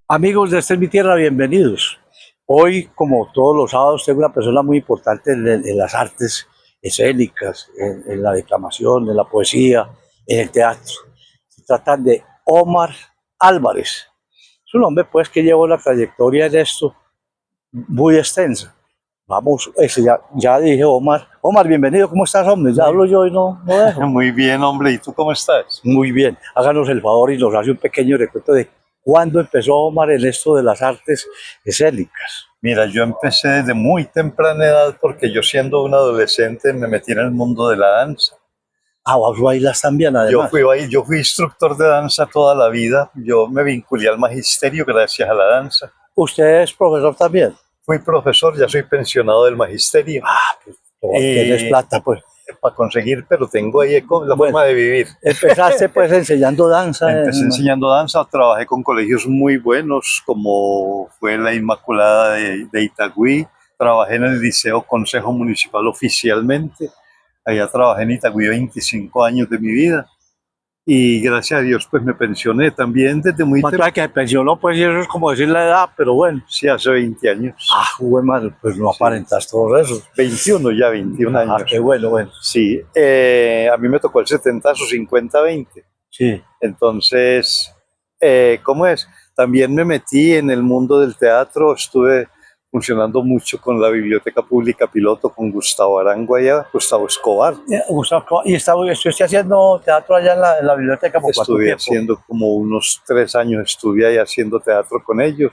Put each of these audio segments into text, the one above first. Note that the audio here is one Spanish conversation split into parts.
Amigos de Esta es mi tierra, bienvenidos. Hoy, como todos los sábados, tengo una persona muy importante en las artes escénicas, en la declamación, en la poesía, en el teatro. Se trata de Omar Álvarez. Es un hombre pues que lleva una trayectoria en esto muy extensa. Vamos, ya dije Omar. Omar, bienvenido, ¿cómo estás, hombre? Ya hablo yo y no dejo. Muy bien, hombre. ¿Y tú cómo estás? Muy bien, háganos el favor y nos hace un pequeño recuento de cuándo empezó Omar en esto de las artes escénicas. Mira, yo empecé desde muy temprana edad porque yo siendo un adolescente me metí en el mundo de la danza. Ah, vos bailas también, Yo además. fui, yo fui instructor de danza toda la vida. Yo me vinculé al magisterio gracias a la danza. Usted es profesor también. Fui profesor, ya soy pensionado del magisterio. Pues, tienes plata, pues. Para conseguir, pero tengo ahí la forma de vivir. Empezaste pues enseñando danza. Empecé enseñando danza, trabajé con colegios muy buenos como fue la Inmaculada de Itagüí, trabajé en el Liceo Consejo Municipal oficialmente, allá trabajé en Itagüí 25 años de mi vida y gracias a Dios pues me pensioné también desde muy temprano. Que pensionó pues y eso es como decir la edad, pero bueno. Sí, hace 20 años. Ah, bueno, pues no aparentas todo eso. 21 ya, 21 años. Ah, qué bueno, bueno. Sí, a mí me tocó el 70 o 50-20. Sí. Entonces, ¿cómo es? También me metí en el mundo del teatro, estuve funcionando mucho con la Biblioteca Pública Piloto, con Gustavo Arango allá, Gustavo Escobar. ¿Y estuviste haciendo teatro allá en la biblioteca? Estuve haciendo como unos 3 años, estuve ahí haciendo teatro con ellos.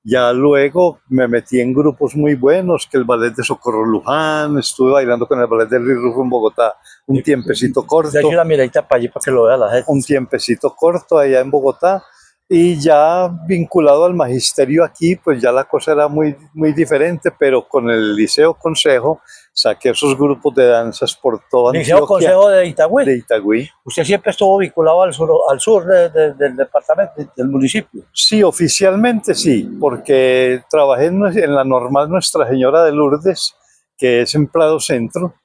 Ya luego me metí en grupos muy buenos, que el ballet de Socorro Luján, estuve bailando con el ballet de Luis Rufo en Bogotá un tiempecito corto. De hecho, una miradita para allí para que lo vea la gente. Un tiempecito corto allá en Bogotá. Y ya vinculado al magisterio aquí, pues ya la cosa era muy diferente, pero con el Liceo Consejo saqué esos grupos de danzas por toda Antioquia. ¿Liceo Consejo de Itagüí? De Itagüí. ¿Usted siempre estuvo vinculado al sur del departamento, del municipio? Sí, oficialmente sí, porque trabajé en la normal Nuestra Señora de Lourdes, que es en Prado Centro,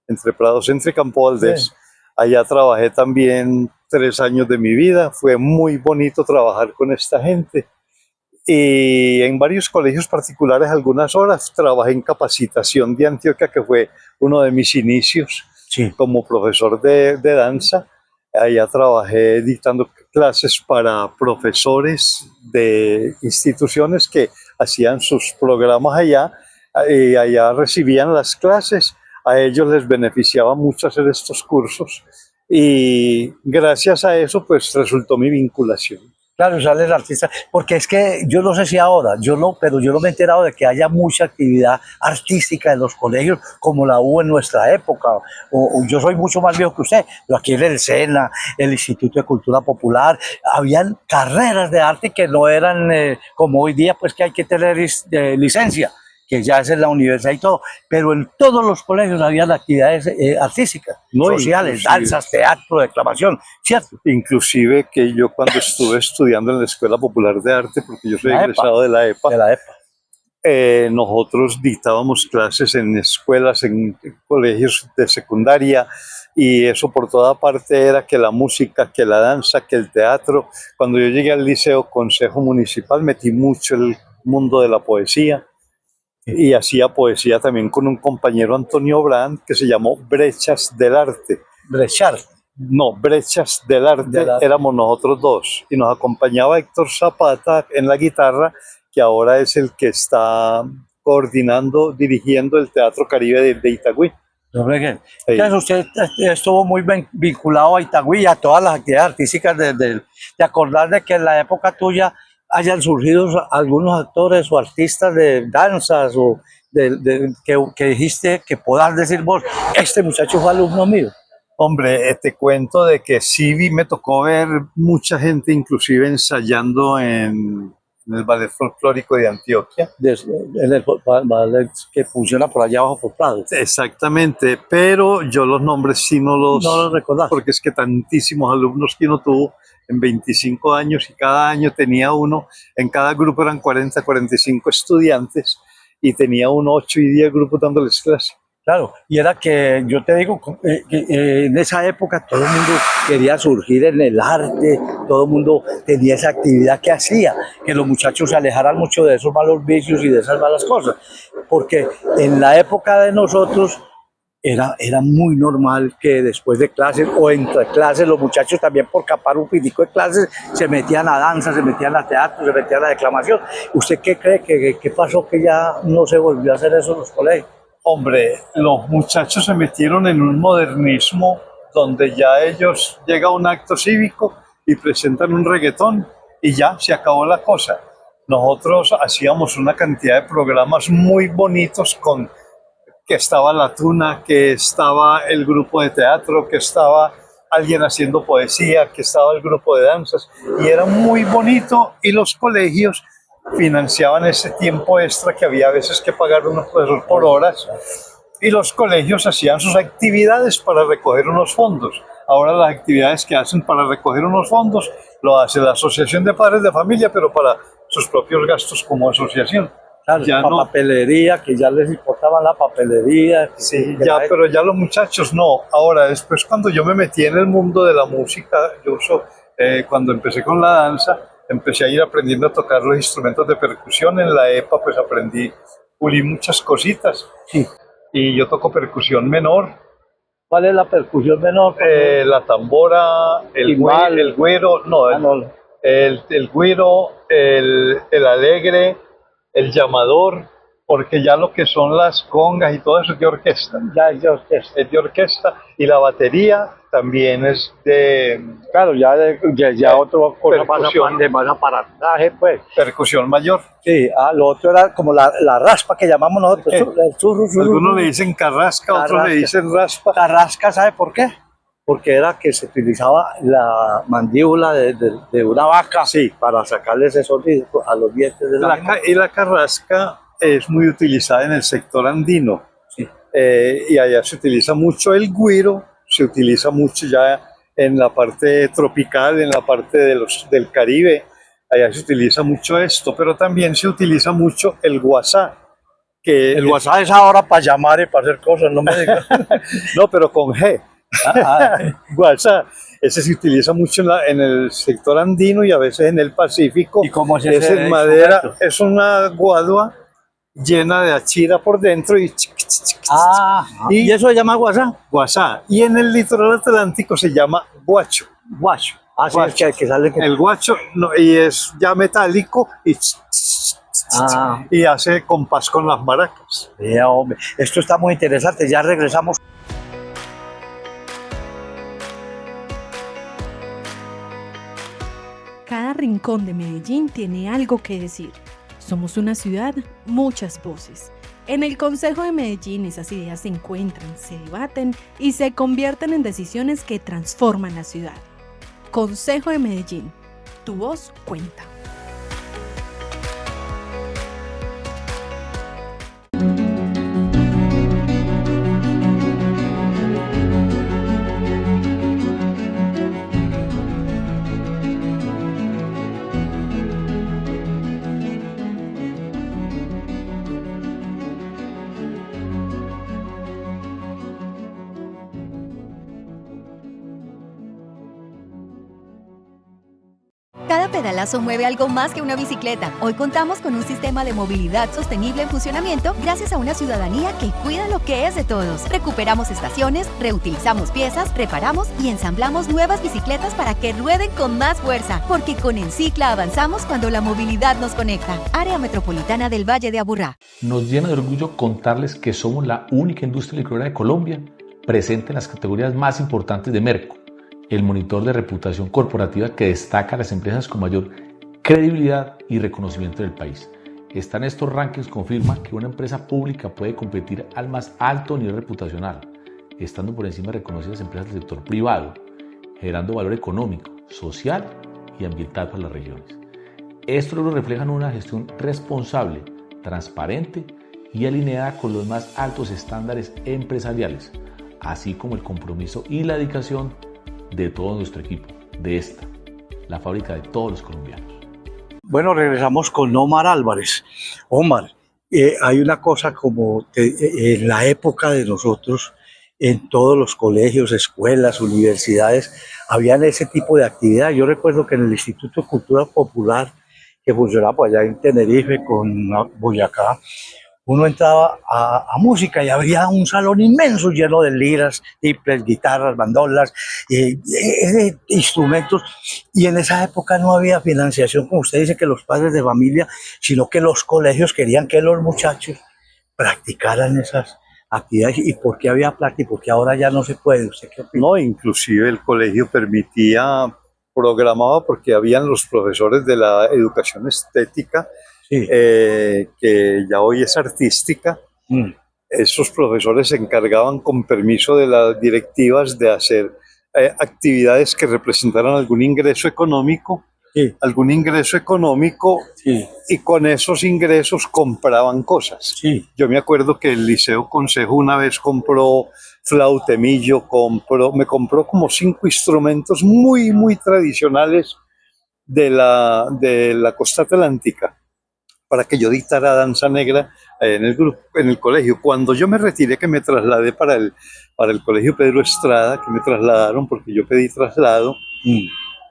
entre Prado Centro y Campo Valdés. Sí. Allá trabajé también 3 años de mi vida, fue muy bonito trabajar con esta gente. Y en varios colegios particulares algunas horas trabajé en Capacitación de Antioquia, que fue uno de mis inicios como profesor de danza. Allá trabajé dictando clases para profesores de instituciones que hacían sus programas allá y allá recibían las clases. A ellos les beneficiaba mucho hacer estos cursos y gracias a eso pues resultó mi vinculación. Claro, sale el artista, porque es que yo no sé si ahora, pero yo no me he enterado de que haya mucha actividad artística en los colegios como la hubo en nuestra época. O yo soy mucho más viejo que usted, pero aquí en el SENA, el Instituto de Cultura Popular, habían carreras de arte que no eran como hoy día, pues que hay que tener licencia, que ya es en la universidad y todo, pero en todos los colegios había actividades artísticas, sociales, danzas, teatro, declamación, ¿cierto? Inclusive que yo cuando estuve estudiando en la Escuela Popular de Arte, porque yo soy egresado de la EPA, nosotros dictábamos clases en escuelas, en colegios de secundaria, y eso por toda parte era que la música, que la danza, que el teatro. Cuando yo llegué al Liceo Consejo Municipal metí mucho el mundo de la poesía, y hacía poesía también con un compañero, Antonio Brand, que se llamó Brechas del Arte. ¿Brechar? No, Brechas del Arte, éramos nosotros dos. Y nos acompañaba Héctor Zapata en la guitarra, que ahora es el que está coordinando, dirigiendo el Teatro Caribe de Itagüí. Entonces usted estuvo muy vinculado a Itagüí y a todas las actividades artísticas de acordar de que en la época tuya hayan surgido algunos actores o artistas de danzas o que dijiste que podás decir vos, este muchacho fue alumno mío. Hombre, te cuento de que sí me tocó ver mucha gente inclusive ensayando en el ballet folclórico de Antioquia. En el ballet que funciona por allá abajo por Prado. Exactamente, pero yo los nombres sí no los recordaba. Porque es que tantísimos alumnos que uno tuvo en 25 años y cada año tenía uno, en cada grupo eran 40, 45 estudiantes y tenía uno 8 y 10 grupos dándoles clase. Claro, y era que yo te digo, que en esa época todo el mundo quería surgir en el arte, todo el mundo tenía esa actividad que hacía, que los muchachos se alejaran mucho de esos malos vicios y de esas malas cosas, porque en la época de nosotros era muy normal que después de clases o entre clases los muchachos también por capar un pitico de clases se metían a danza, se metían a teatro, se metían a declamación. ¿Usted qué cree? ¿Qué pasó que ya no se volvió a hacer eso en los colegios? Hombre, los muchachos se metieron en un modernismo donde ya ellos llega a un acto cívico y presentan un reggaetón y ya se acabó la cosa. Nosotros hacíamos una cantidad de programas muy bonitos con que estaba la tuna, que estaba el grupo de teatro, que estaba alguien haciendo poesía, que estaba el grupo de danzas y era muy bonito y los colegios financiaban ese tiempo extra que había veces que pagar unos profesores por horas y los colegios hacían sus actividades para recoger unos fondos. Ahora las actividades que hacen para recoger unos fondos lo hace la Asociación de Padres de Familia, pero para sus propios gastos como asociación. Claro, Ya la no, papelería, que ya les importaba la papelería. sí, ya, pero ya los muchachos no. Ahora, después cuando yo me metí en el mundo de la música, cuando empecé con la danza, empecé a ir aprendiendo a tocar los instrumentos de percusión. En la EPA pues aprendí, pulí muchas cositas. Sí. Y yo toco percusión menor, ¿Cuál es la percusión menor? la tambora, Timbal. el güero, no, No, el güiro, el alegre, el llamador, porque ya lo que son las congas y todo eso es de orquesta. ya es de orquesta. Es de orquesta y la batería también es de Claro, ya otra cosa Percusión. de más aparataje, pues. percusión mayor. Sí, lo otro era como la raspa que llamamos nosotros. ¿Qué? El churru. Algunos le dicen carrasca, otros Carrasca. le dicen raspa. Carrasca, ¿sabe por qué? Porque era que se utilizaba la mandíbula de una vaca para sacarles esos a los dientes de la animal. Y la carrasca es muy utilizada en el sector andino. Sí. Y allá se utiliza mucho el güiro, se utiliza mucho ya en la parte tropical, en la parte del Caribe. Allá se utiliza mucho esto, pero también se utiliza mucho el guasá. El WhatsApp es ahora para llamar y para hacer cosas, no me digas. No, pero con G. WhatsApp. Ese se utiliza mucho en el sector andino y a veces en el Pacífico. ¿Y cómo es Es ese en madera, instrumento? es una guadua llena de achira por dentro y ¿Y eso se llama WhatsApp? guasá. Y en el litoral atlántico se llama guacho. Guacho. Así es Guacho. que sale. El guacho y es ya metálico y hace compás con las maracas. Ya, hombre. Esto está muy interesante. Ya regresamos. Cada rincón de Medellín tiene algo que decir. Somos una ciudad, muchas voces. En el Consejo de Medellín esas ideas se encuentran, se debaten y se convierten en decisiones que transforman la ciudad. Consejo de Medellín, tu voz cuenta. Cada pedalazo mueve algo más que una bicicleta. Hoy contamos con un sistema de movilidad sostenible en funcionamiento gracias a una ciudadanía que cuida lo que es de todos. Recuperamos estaciones, reutilizamos piezas, reparamos y ensamblamos nuevas bicicletas para que rueden con más fuerza. Porque con Encicla avanzamos cuando la movilidad nos conecta. Área Metropolitana del Valle de Aburrá. Nos llena de orgullo contarles que somos la única industria licorera de Colombia presente en las categorías más importantes de Merco, el monitor de reputación corporativa que destaca a las empresas con mayor credibilidad y reconocimiento del país. Estar en estos rankings confirma que una empresa pública puede competir al más alto nivel reputacional, estando por encima de reconocidas empresas del sector privado, generando valor económico, social y ambiental para las regiones. Estos logros reflejan una gestión responsable, transparente y alineada con los más altos estándares empresariales, así como el compromiso y la dedicación de todo nuestro equipo, de esta, la fábrica de todos los colombianos. Bueno, regresamos con Omar Álvarez. Omar, hay una cosa como en la época de nosotros, en todos los colegios, escuelas, universidades, habían ese tipo de actividad. Yo recuerdo que en el Instituto de Cultura Popular, que funcionaba por allá en Tenerife con Boyacá, uno entraba a música y había un salón inmenso lleno de liras, tiples, guitarras, bandolas, instrumentos. Y en esa época no había financiación, como usted dice, que los padres de familia, sino que los colegios querían que los muchachos practicaran esas actividades. ¿Y por qué había plata y por qué ahora ya no se puede? ¿Usted qué opina? No, inclusive el colegio permitía, programaba porque habían los profesores de la educación estética, Sí. que ya hoy es artística. Mm. Esos profesores se encargaban con permiso de las directivas de hacer actividades que representaran Sí, algún ingreso económico, sí, y con esos ingresos compraban cosas. sí. Yo me acuerdo que el Liceo Consejo una vez compró flautemillo, me compró como 5 instrumentos muy, muy tradicionales de la costa atlántica para que yo dictara danza negra en el grupo, en el colegio. Cuando yo me retiré, que me trasladé para el colegio Pedro Estrada, que me trasladaron porque yo pedí traslado, Mm.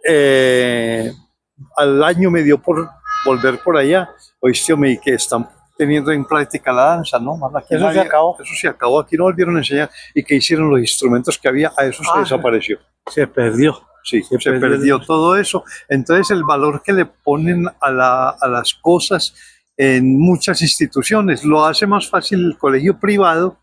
eh, al año me dio por volver por allá. Oíste, me que están teniendo en práctica la danza, ¿no? Más aquí Eso no se acabó. Eso se acabó, aquí no volvieron a enseñar. ¿Y qué hicieron los instrumentos que había? A eso se Ah. desapareció. Se perdió. Sí, Se se perdió. perdió todo eso. Entonces el valor que le ponen a las cosas en muchas instituciones lo hace más fácil el colegio privado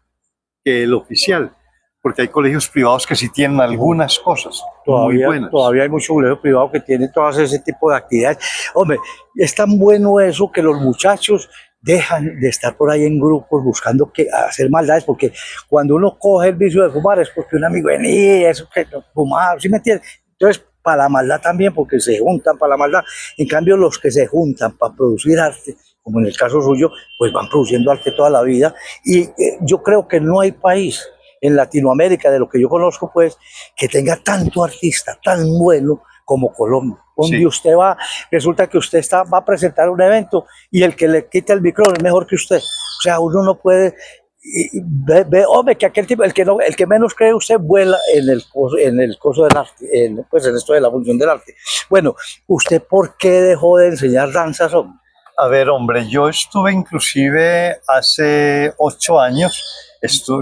que el oficial, porque hay colegios privados que sí tienen algunas cosas muy buenas. Todavía hay mucho colegio privado que tiene todas ese tipo de actividades. Hombre, es tan bueno eso que los muchachos dejan de estar por ahí en grupos buscando hacer maldades, porque cuando uno coge el vicio de fumar es porque un amigo venía, eso que fumaba, ¿sí me entiende? Entonces, para la maldad también, porque se juntan para la maldad. En cambio, los que se juntan para producir arte, como en el caso suyo, pues van produciendo arte toda la vida. Y yo creo que no hay país en Latinoamérica, de lo que yo conozco, pues, que tenga tanto artista tan bueno como Colombia. Donde Sí. usted va, resulta que usted va a presentar un evento y el que le quita el micrófono es mejor que usted. O sea, uno no puede hombre, que aquel tipo, el que menos cree usted vuela en el coso del arte, pues en esto de la función del arte. Bueno, ¿usted por qué dejó de enseñar danzas, hombre? A ver, hombre, yo estuve inclusive hace 8 años,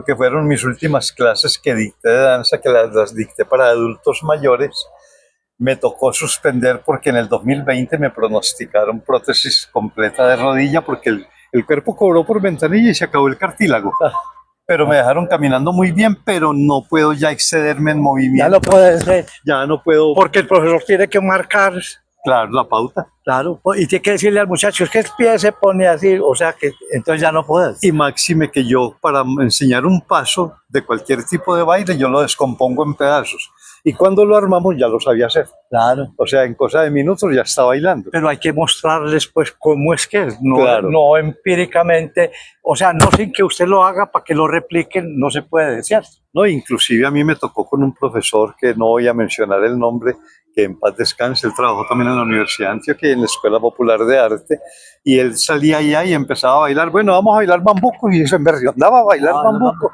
que fueron mis últimas clases que dicté de danza, que las dicté para adultos mayores. Me tocó suspender porque en el 2020 me pronosticaron prótesis completa de rodilla porque el cuerpo cobró por ventanilla y se acabó el cartílago. Pero me dejaron caminando muy bien, pero no puedo ya excederme en Ya movimiento. no puede ser, Ya no puedo, porque el profesor tiene que marcar, claro, la pauta. claro, y tiene que decirle al muchacho, es que el pie se pone así, o sea que entonces ya no puede. Y máxime que yo, para enseñar un paso de cualquier tipo de baile, yo lo descompongo en pedazos. Y cuando lo armamos ya lo sabía hacer. Claro. O sea, en cosa de minutos ya está bailando. Pero hay que mostrarles pues cómo es que es, no, Claro. no empíricamente, o sea, no sin que usted lo haga para que lo repliquen, no se puede, ¿cierto? No, inclusive a mí me tocó con un profesor que no voy a mencionar el nombre, que en paz descanse, él trabajó también en la Universidad de Antioquia y en la Escuela Popular de Arte, y él salía allá y empezaba a bailar, bueno, vamos a bailar bambuco, y se andaba a bailar bambuco.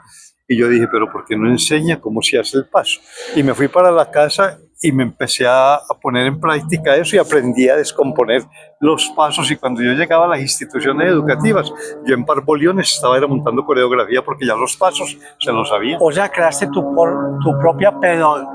Y yo dije, pero ¿por qué no enseña cómo se hace el paso? Y me fui para la casa y me empecé a poner en práctica eso y aprendí a descomponer los pasos. Y cuando yo llegaba a las instituciones educativas, yo en Parboliones estaba montando coreografía porque ya los pasos se los sabía. O sea, creaste tu propia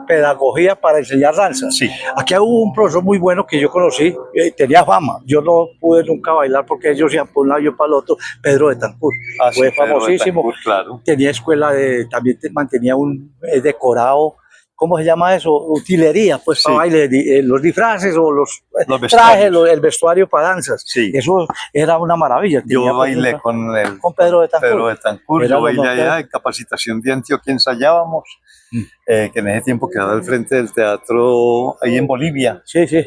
pedagogía para enseñar danza. Sí. Aquí hubo un profesor muy bueno que yo conocí, tenía fama. Yo no pude nunca bailar porque ellos iban por un lado y yo para el otro. Pedro Betancourt. Fue Pedro famosísimo. Betancourt, claro. Tenía escuela también mantenía un decorado. ¿Cómo se llama eso? Utilería, pues Sí. para baile, los disfraces o los Los trajes, vestuarios. el vestuario para danzas. Sí. Eso era una maravilla. Yo Tenía, bailé pues, con Pedro Betancourt. Pedro Betancourt, Era yo lo bailé mejor. allá en Capacitación de Antioquia, ensayábamos, que en ese tiempo quedaba al frente del teatro ahí en Bolivia. Sí, sí.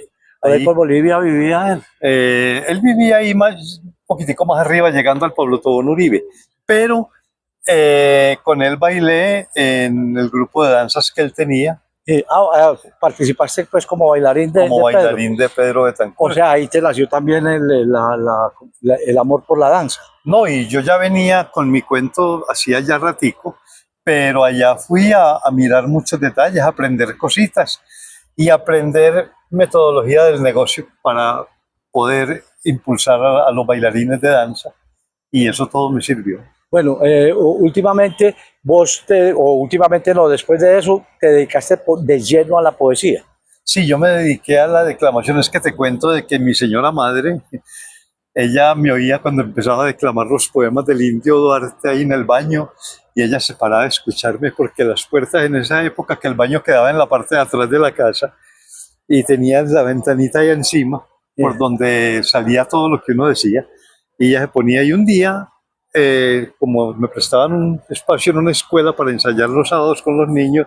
Ahí Ahí. por Bolivia vivía él. Él vivía ahí un poquitico más arriba, llegando al Pablo Tobón Uribe, pero con él bailé en el grupo de danzas que él tenía, Participaste pues como bailarín de como Pedro. bailarín de Pedro O Betancourt. sea, ahí te nació también el amor por la danza. No, y yo ya venía con mi cuento hacía ya ratico, pero allá fui a mirar muchos detalles, a aprender cositas y aprender metodología del negocio para poder impulsar a los bailarines de danza, y eso todo me sirvió. Bueno, últimamente últimamente no, después de eso te dedicaste de lleno a la poesía. Sí, yo me dediqué a la declamación. Es que te cuento de que mi señora madre, ella me oía cuando empezaba a declamar los poemas del Indio Duarte ahí en el baño, y ella se paraba a escucharme porque las puertas en esa época, que el baño quedaba en la parte de atrás de la casa y tenía la ventanita ahí encima por donde salía todo lo que uno decía, y ella se ponía ahí un día, como me prestaban un espacio en una escuela para ensayar los sábados con los niños.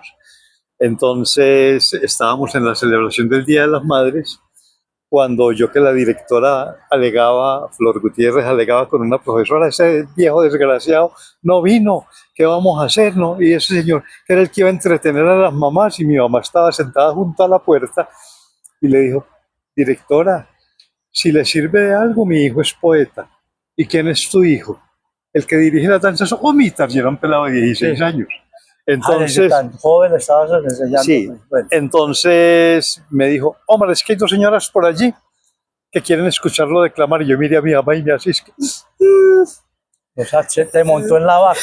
Entonces estábamos en la celebración del Día de las Madres, cuando oyó que la directora alegaba, Flor Gutiérrez alegaba con una profesora: ese viejo desgraciado no vino, ¿qué vamos a hacer? ¿No? Y ese señor, que era el que iba a entretener a las mamás, y mi mamá estaba sentada junto a la puerta, y le dijo: directora, si le sirve de algo, mi hijo es poeta. ¿Y quién es tu hijo? El que dirige las danzas Omitas, y era un pelado de 16 años. Entonces, tan joven estabas enseñando. sí, Bueno. entonces me dijo: Omar, es que hay dos señoras por allí que quieren escucharlo declamar. Y yo miré a mi mamá y me así, es que... O sea, se te montó en la vaca.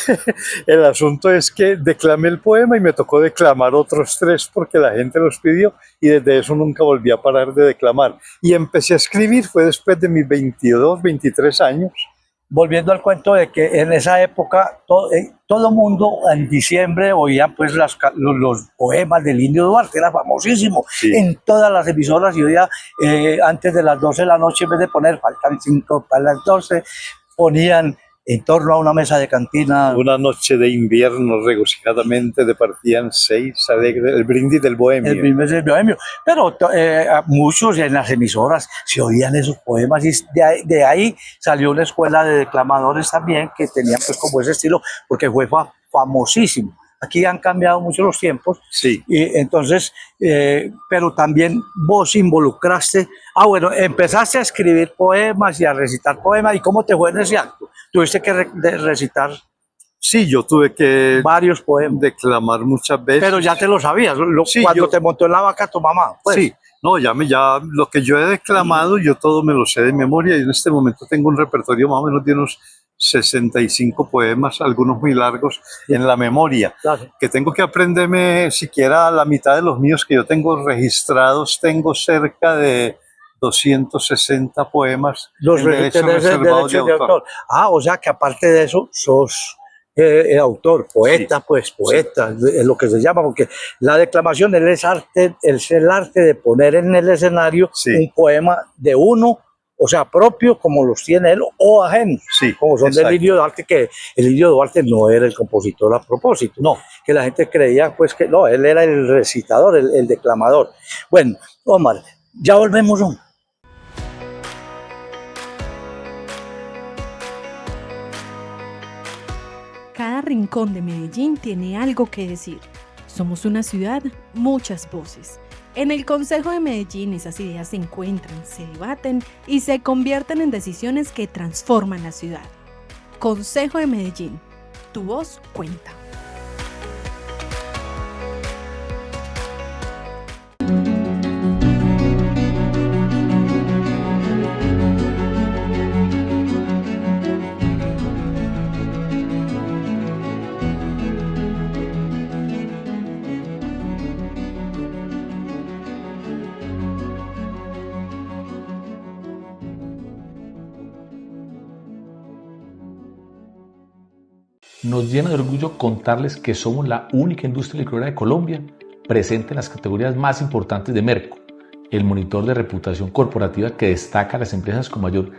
El asunto es que declamé el poema y me tocó declamar otros 3 porque la gente los pidió, y desde eso nunca volví a parar de declamar. Y empecé a escribir, fue después de mis 22, 23 años. Volviendo al cuento de que en esa época todo mundo en diciembre oía pues los poemas del Indio Duarte, era famosísimo. Sí. En todas las emisoras, y oía antes de las 12 de la noche, en vez de poner faltan 5 para las 12, ponían en torno a una mesa de cantina. Una noche de invierno regocijadamente departían 6 alegres, el brindis del bohemio. El primer del bohemio. Pero muchos en las emisoras se oían esos poemas, y de ahí salió una escuela de declamadores también que tenían pues como ese estilo, porque fue famosísimo. Aquí han cambiado mucho los tiempos. Sí. Y entonces, pero también vos involucraste. Bueno, empezaste a escribir poemas y a recitar poemas. ¿Y cómo te fue en ese acto? ¿Tuviste que recitar? Sí, yo tuve que varios poemas, declamar muchas veces. Pero ya te lo sabías, sí, cuando te montó en la vaca tu mamá. Pues. Sí, no, ya lo que yo he declamado, yo todo me lo sé de memoria, y en este momento tengo un repertorio más o menos de unos 65 poemas, algunos muy largos, en la memoria, Claro. que tengo que aprenderme siquiera la mitad de los míos que yo tengo registrados. Tengo cerca de 260 poemas Los en derechos reservados de autor. O sea que aparte de eso, sos autor, poeta, sí. Pues poeta, sí. Es lo que se llama, porque la declamación es el arte de poner en el escenario, sí, un poema de uno, o sea, propio, como los tiene él, o ajenos, sí, como son del Indio Duarte, que el Indio Duarte no era el compositor a propósito, no, que la gente creía pues que no, él era el recitador, el declamador. Bueno, Omar, ya volvemos, hombre. Cada rincón de Medellín tiene algo que decir. Somos una ciudad, muchas voces. En el Consejo de Medellín esas ideas se encuentran, se debaten y se convierten en decisiones que transforman la ciudad. Consejo de Medellín, tu voz cuenta. Nos llena de orgullo contarles que somos la única industria licorera de Colombia presente en las categorías más importantes de Merco, el monitor de reputación corporativa que destaca a las empresas con mayor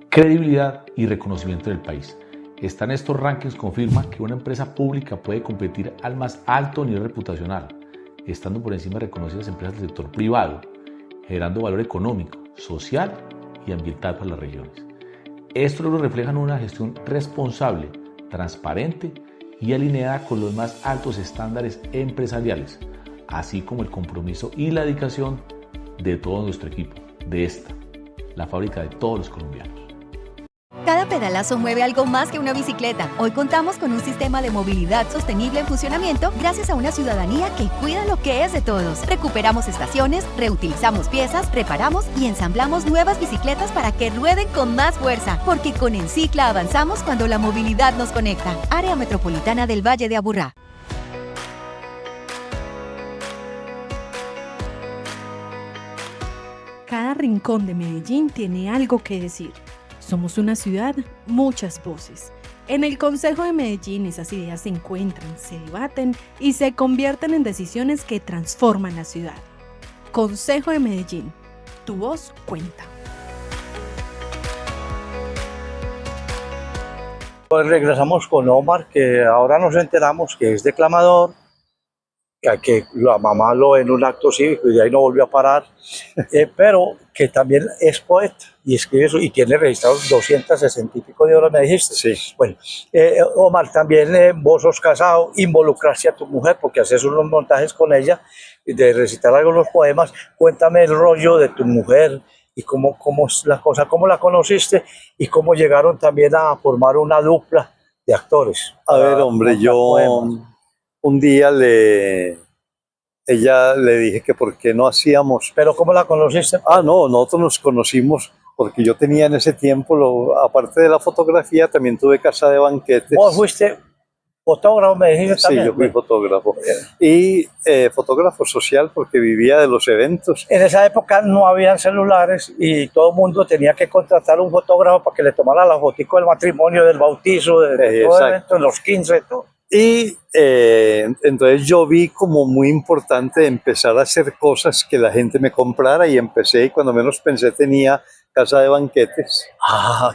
credibilidad y reconocimiento del país. Estar en estos rankings confirma que una empresa pública puede competir al más alto nivel reputacional, estando por encima de reconocidas empresas del sector privado, generando valor económico, social y ambiental para las regiones. Estos logros reflejan una gestión responsable, transparente y alineada con los más altos estándares empresariales, así como el compromiso y la dedicación de todo nuestro equipo, de esta, la fábrica de todos los colombianos. Cada pedalazo mueve algo más que una bicicleta. Hoy contamos con un sistema de movilidad sostenible en funcionamiento gracias a una ciudadanía que cuida lo que es de todos. Recuperamos estaciones, reutilizamos piezas, reparamos y ensamblamos nuevas bicicletas para que rueden con más fuerza. Porque con Encicla avanzamos cuando la movilidad nos conecta. Área Metropolitana del Valle de Aburrá. Cada rincón de Medellín tiene algo que decir. Somos una ciudad, muchas voces. En el Consejo de Medellín esas ideas se encuentran, se debaten y se convierten en decisiones que transforman la ciudad. Consejo de Medellín, tu voz cuenta. Pues regresamos con Omar, que ahora nos enteramos que es declamador, que la mamá lo en un acto cívico y de ahí no volvió a parar, pero que también es poeta y escribe eso y tiene registrados 260 y pico de horas, me dijiste. Sí. Bueno, Omar, también vos sos casado, involucraste a tu mujer porque haces unos montajes con ella de recitar algunos poemas. Cuéntame el rollo de tu mujer y cómo es la cosa, cómo la conociste y cómo llegaron también a formar una dupla de actores. A ver, hombre, montar yo poemas. un día ella le dije que por qué no hacíamos. Pero ¿cómo la conociste? No, nosotros nos conocimos porque yo tenía en ese tiempo, aparte de la fotografía, también tuve casa de banquetes. Vos fuiste fotógrafo, me dijiste Sí, también. yo fui fotógrafo. Y fotógrafo social porque vivía de los eventos. En esa época no habían celulares y todo el mundo tenía que contratar un fotógrafo para que le tomara la fotico del matrimonio, del bautizo, de todo el Exacto. evento, de los 15, todo. Y entonces yo vi como muy importante empezar a hacer cosas que la gente me comprara y empecé y cuando menos pensé tenía casa de banquetes.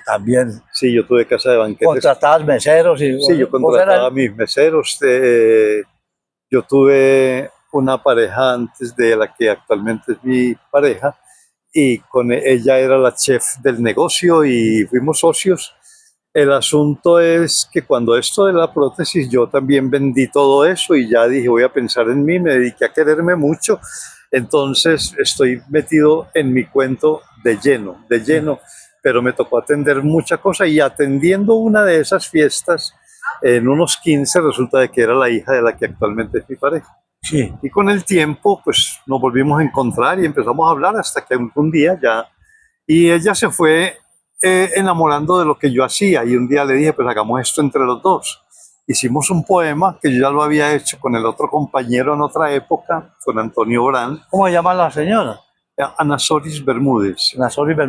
También. Sí, yo tuve casa de banquetes. Contratabas meseros y... Sí, yo vos contrataba a eras- mis meseros. Yo tuve una pareja antes de la que actualmente es mi pareja y con ella era la chef del negocio y fuimos socios. El asunto es que cuando esto de la prótesis yo también vendí todo eso y ya dije voy a pensar en mí, me dediqué a quererme mucho, entonces estoy metido en mi cuento de lleno, pero me tocó atender mucha cosa y atendiendo una de esas fiestas en unos 15 resulta de que era la hija de la que actualmente es mi pareja. Sí. Y con el tiempo pues nos volvimos a encontrar y empezamos a hablar hasta que un día ya, y ella se fue enamorando de lo que yo hacía y un día le dije pues hagamos esto entre los dos. Hicimos un poema que yo ya lo había hecho con el otro compañero en otra época, con Antonio Brand, ¿Cómo se llama la señora? Ana Soris Bermúdez.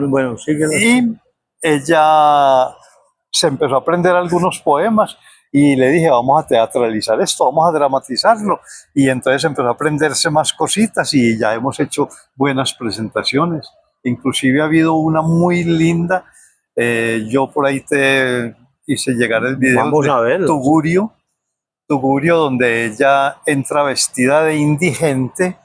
Bueno, síguelo. Y ella se empezó a aprender algunos poemas y le dije vamos a teatralizar esto, vamos a dramatizarlo y entonces empezó a aprenderse más cositas y ya hemos hecho buenas presentaciones. Inclusive ha habido una muy linda. Yo por ahí te hice llegar el video Vamos a verlo. Tugurio, donde ella entra vestida de indigente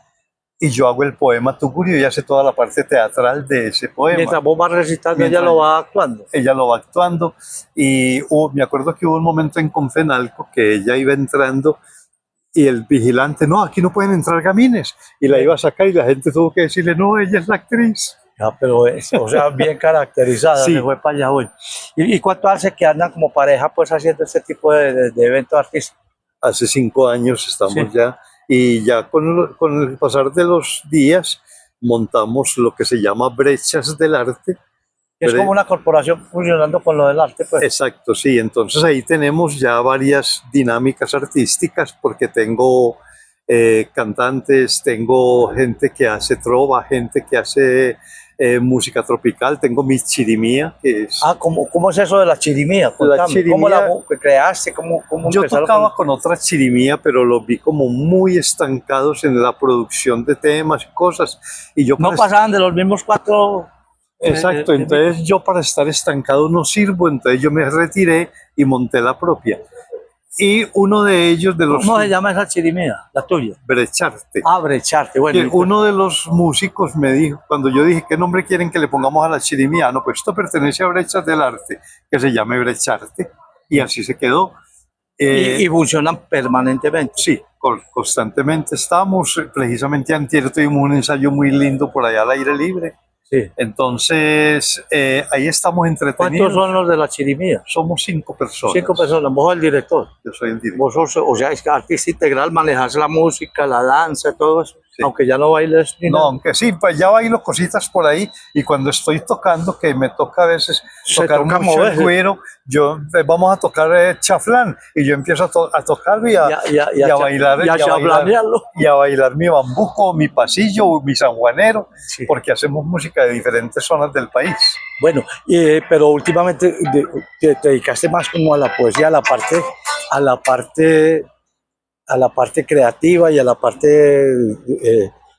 y yo hago el poema Tugurio y hace toda la parte teatral de ese poema. Mientras vos vas recitando, Mientras- ella lo va actuando. Ella lo va actuando y me acuerdo que hubo un momento en Confenalco que ella iba entrando y el vigilante, no, aquí no pueden entrar gamines, y la iba a sacar y la gente tuvo que decirle, no, ella es la actriz. Pero o sea, bien caracterizada, Sí. se fue para allá hoy. ¿Y cuánto hace que andan como pareja pues haciendo este tipo de eventos artísticos? Hace 5 años estamos Sí. ya, y ya con el pasar de los días montamos lo que se llama Brechas del Arte. Es Pero- como una corporación funcionando con lo del arte, pues. Exacto, sí, entonces ahí tenemos ya varias dinámicas artísticas porque tengo cantantes, tengo gente que hace trova, gente que hace música tropical, tengo mi chirimía, que es... ¿Cómo es eso de la chirimía? Contame, chirimía- ¿cómo la creaste? ¿Cómo Yo empezaron tocaba con otra chirimía, pero los vi como muy estancados en la producción de temas y cosas. Y yo No para- pasaban de los mismos 4... Exacto, entonces yo para estar estancado no sirvo, entonces yo me retiré y monté la propia. Y uno de ellos, de los... ¿Cómo se llama esa chirimía? La tuya. Brecharte. Brecharte, bueno. Que uno de los músicos me dijo, cuando yo dije, ¿qué nombre quieren que le pongamos a la chirimía? No, pues esto pertenece a Brechas del Arte, que se llame Brecharte. Y así se quedó. Y funcionan permanentemente. Sí, constantemente estamos. Precisamente antier tuvimos un ensayo muy lindo por allá al aire libre. Sí. Entonces, ahí estamos entretenidos. ¿Cuántos son los de la chirimía? Somos 5 personas. 5 personas, vos sos el director. Yo soy el director. Vos sos, o sea, es que artista integral, manejas la música, la danza, todo eso. Sí. Aunque ya no bailes ni No, nada. aunque sí, pues ya bailo cositas por ahí y cuando estoy tocando, que me toca a veces Se tocar toca mucho el moverse. güiro, vamos a tocar chaflán y yo empiezo a tocarlo y a bailar, y a chablanearlo. y a bailar mi bambuco, mi pasillo, mi sanjuanero, Sí. porque hacemos música de diferentes zonas del país. Bueno, pero últimamente te dedicaste más como a la poesía, a la parte, a la parte creativa y a la parte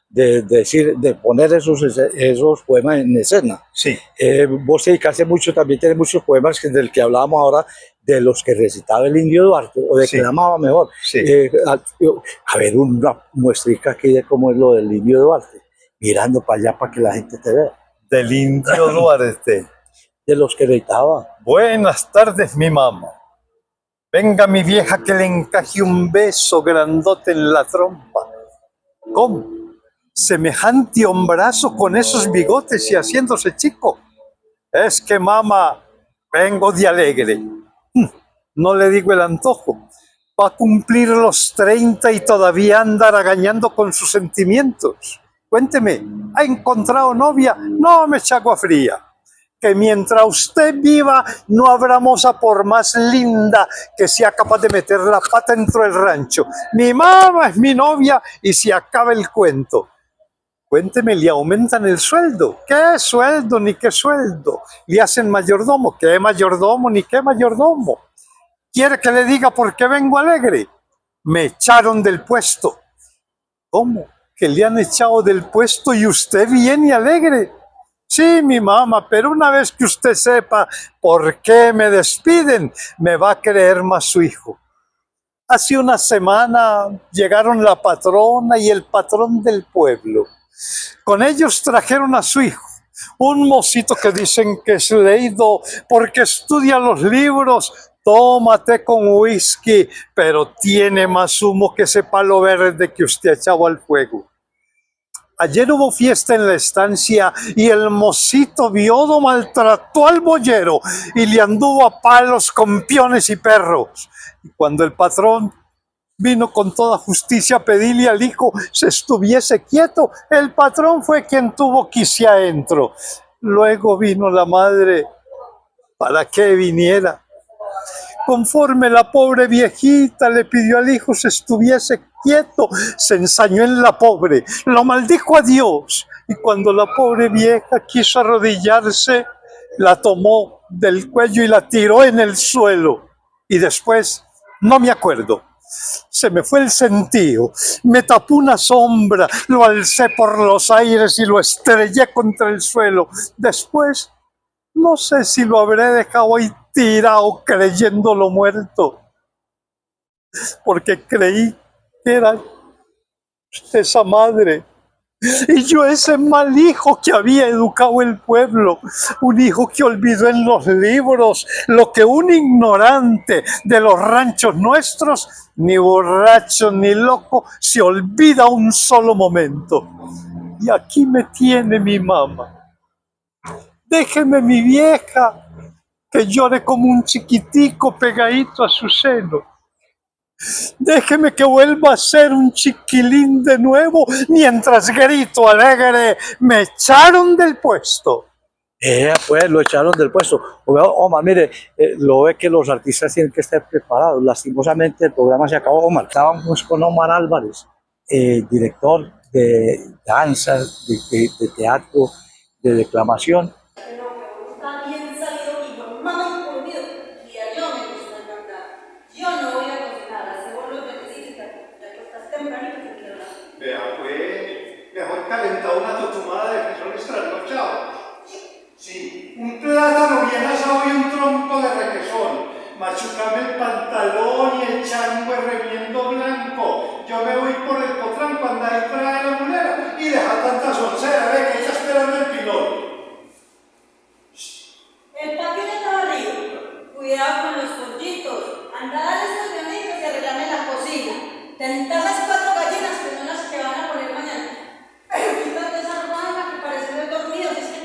de decir, de poner esos poemas en escena. Sí, Vos te dedicaste mucho, también tienes muchos poemas del que hablábamos ahora, de los que recitaba el Indio Duarte, o declamaba mejor. sí. A ver, una muestrica aquí de cómo es lo del Indio Duarte, mirando para allá para que la gente te vea. Del Indio Duarte. De los que recitaba. Buenas tardes, mi mamá. Venga mi vieja que le encaje un beso grandote en la trompa. ¿Cómo? Semejante hombrazo con esos bigotes y haciéndose chico. Es que mamá, vengo de alegre. No le digo el antojo. Va a cumplir los 30 y todavía anda arañando con sus sentimientos. Cuénteme, ¿ha encontrado novia? No me eche agua fría. Que mientras usted viva no habrá moza por más linda que sea capaz de meter la pata dentro del rancho. Mi mamá es mi novia y se acaba el cuento. Cuénteme, ¿le aumentan el sueldo? ¿Qué sueldo ni qué sueldo? ¿Le hacen mayordomo? ¿Qué mayordomo ni qué mayordomo? ¿Quiere que le diga por qué vengo alegre? Me echaron del puesto. ¿Cómo? ¿Que le han echado del puesto y usted viene alegre? Sí, mi mamá, pero una vez que usted sepa por qué me despiden, me va a creer más su hijo. Hace una semana llegaron la patrona y el patrón del pueblo. Con ellos trajeron a su hijo, un mocito que dicen que es leído porque estudia los libros, toma té con whisky, pero tiene más humo que ese palo verde que usted ha echado al fuego. Ayer hubo fiesta en la estancia y el mocito viudo maltrató al boyero y le anduvo a palos con peones y perros. Y cuando el patrón vino con toda justicia a pedirle al hijo se estuviese quieto, el patrón fue quien tuvo que irse adentro. Luego vino la madre para que viniera. Conforme la pobre viejita le pidió al hijo se estuviese quieto, se ensañó en la pobre, lo maldijo a Dios. Y cuando la pobre vieja quiso arrodillarse, la tomó del cuello y la tiró en el suelo. Y después, no me acuerdo, se me fue el sentido, me tapó una sombra, lo alcé por los aires y lo estrellé contra el suelo. Después, no sé si lo habré dejado ahí tirado creyéndolo muerto, porque creí que era esa madre y yo ese mal hijo que había educado el pueblo, un hijo que olvidó en los libros lo que un ignorante de los ranchos nuestros, ni borracho ni loco, se olvida un solo momento. Y aquí me tiene mi mamá. Déjeme mi vieja, que llore como un chiquitico pegadito a su seno. Déjeme que vuelva a ser un chiquilín de nuevo, mientras grito alegre, me echaron del puesto. Pues lo echaron del puesto. Omar, mire, lo ve que los artistas tienen que estar preparados. Lastimosamente el programa se acabó, Omar. Estábamos con Omar Álvarez, director de danza, de teatro, de declamación. Está bien sabido y mamá incluido, y a yo me gusta cantar. Yo no voy a cocinar, hacemos lo que necesitas, ya que estás tempranito y quiero nada. Vea pues, mejor calentar una totumada de frijoles trasnochados. Sí, un plátano bien asado y un tronco de requesón. Machucame el pantalón y el chango remiendo blanco. Yo me voy por el potranco, anda ahí trae la mulera y deja tanta soncera, ve que ella esperando el pilón. El patio ya está barrido. Cuidado con los pollitos. Anda a darles los granitos y arreglame la cocina. Tentar las 4 gallinas que son las que van a poner mañana. Pero quítate esa ropa que parece de dormido, es que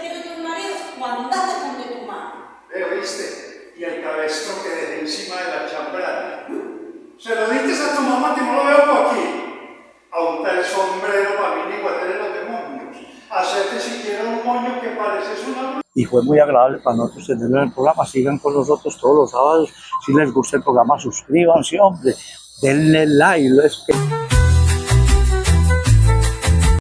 Y fue muy agradable para nosotros tenerlo en el programa. Sigan con nosotros todos los sábados. Si les gusta el programa, suscríbanse, hombre. Denle like.